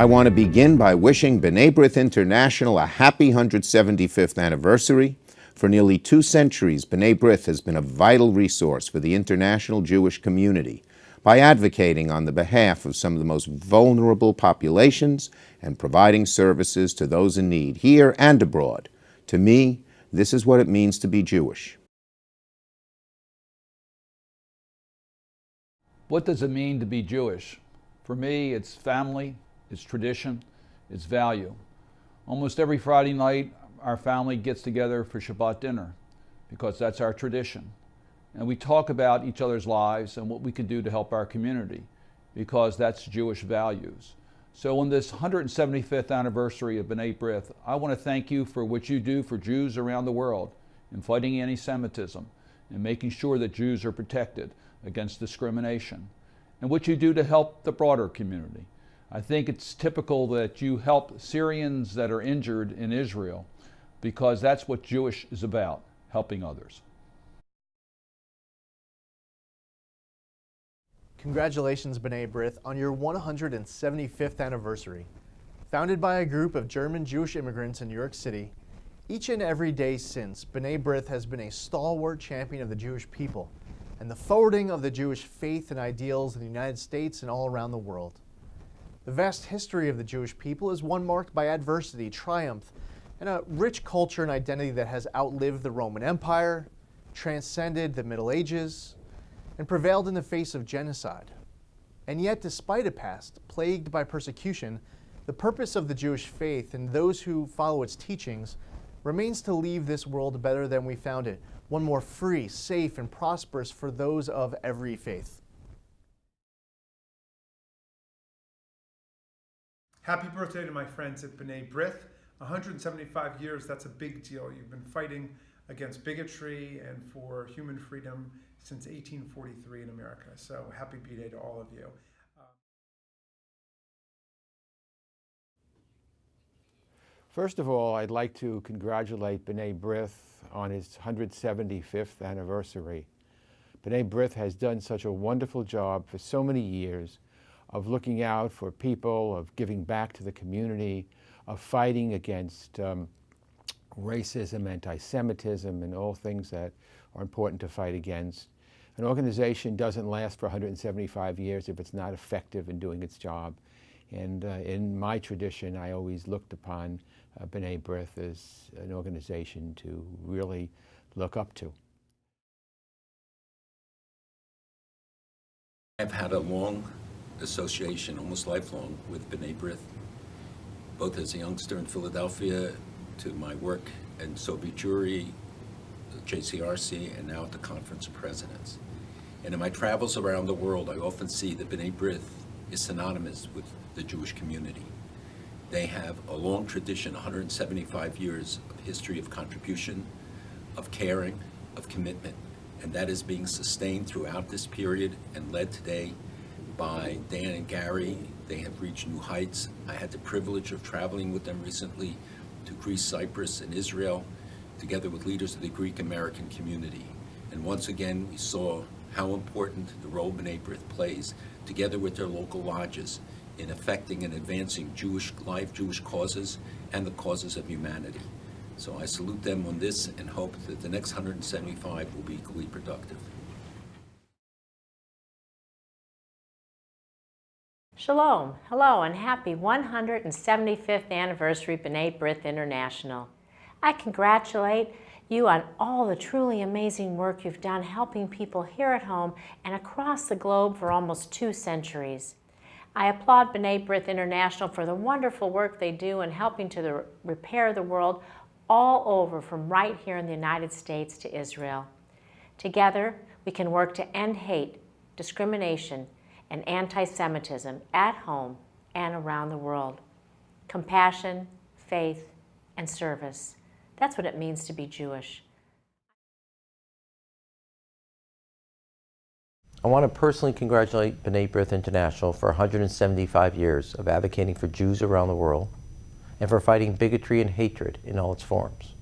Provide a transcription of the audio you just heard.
I want to begin by wishing B'nai B'rith International a happy 175th anniversary. For nearly 2 centuries, B'nai B'rith has been a vital resource for the international Jewish community by advocating on the behalf of some of the most vulnerable populations and providing services to those in need, here and abroad. To me, this is what it means to be Jewish. What does it mean to be Jewish? For me, it's family, it's tradition, it's value. Almost every Friday night, our family gets together for Shabbat dinner because that's our tradition. And we talk about each other's lives and what we can do to help our community because that's Jewish values. So on this 175th anniversary of B'nai B'rith, I want to thank you for what you do for Jews around the world in fighting anti-Semitism and making sure that Jews are protected against discrimination, and what you do to help the broader community. I think it's typical that you help Syrians that are injured in Israel because that's what Jewish is about, helping others. Congratulations, B'nai B'rith, on your 175th anniversary. Founded by a group of German Jewish immigrants in New York City, each and every day since, B'nai B'rith has been a stalwart champion of the Jewish people and the forwarding of the Jewish faith and ideals in the United States and all around the world. The vast history of the Jewish people is one marked by adversity, triumph, and a rich culture and identity that has outlived the Roman Empire, transcended the Middle Ages, and prevailed in the face of genocide. And yet, despite a past plagued by persecution, the purpose of the Jewish faith and those who follow its teachings remains to leave this world better than we found it, one more free, safe, and prosperous for those of every faith. Happy birthday to my friends at B'nai B'rith. 175 years, that's a big deal. You've been fighting against bigotry and for human freedom since 1843 in America. So happy B-Day to all of you. First of all, I'd like to congratulate B'nai B'rith on its 175th anniversary. B'nai B'rith has done such a wonderful job for so many years of looking out for people, of giving back to the community, of fighting against racism, anti-Semitism, and all things that are important to fight against. An organization doesn't last for 175 years if it's not effective in doing its job. And in my tradition, I always looked upon B'nai B'rith as an organization to really look up to. I've had a long association, almost lifelong, with B'nai B'rith, both as a youngster in Philadelphia to my work in Soviet Jewry, JCRC, and now at the Conference of Presidents. And in my travels around the world, I often see that B'nai B'rith is synonymous with the Jewish community. They have a long tradition, 175 years of history of contribution, of caring, of commitment, and that is being sustained throughout this period and led today by Dan and Gary. They have reached new heights. I had the privilege of traveling with them recently to Greece, Cyprus, and Israel, together with leaders of the Greek American community. And once again, we saw how important the role B'nai B'rith plays, together with their local lodges, in affecting and advancing Jewish life, Jewish causes, and the causes of humanity. So I salute them on this and hope that the next 175 will be equally productive. Shalom, hello, and happy 175th anniversary B'nai B'rith International. I congratulate you on all the truly amazing work you've done helping people here at home and across the globe for almost 2 centuries. I applaud B'nai B'rith International for the wonderful work they do in helping to repair the world all over, from right here in the United States to Israel. Together, we can work to end hate, discrimination, and anti-Semitism at home and around the world. Compassion, faith, and service. That's what it means to be Jewish. I want to personally congratulate B'nai B'rith International for 175 years of advocating for Jews around the world and for fighting bigotry and hatred in all its forms.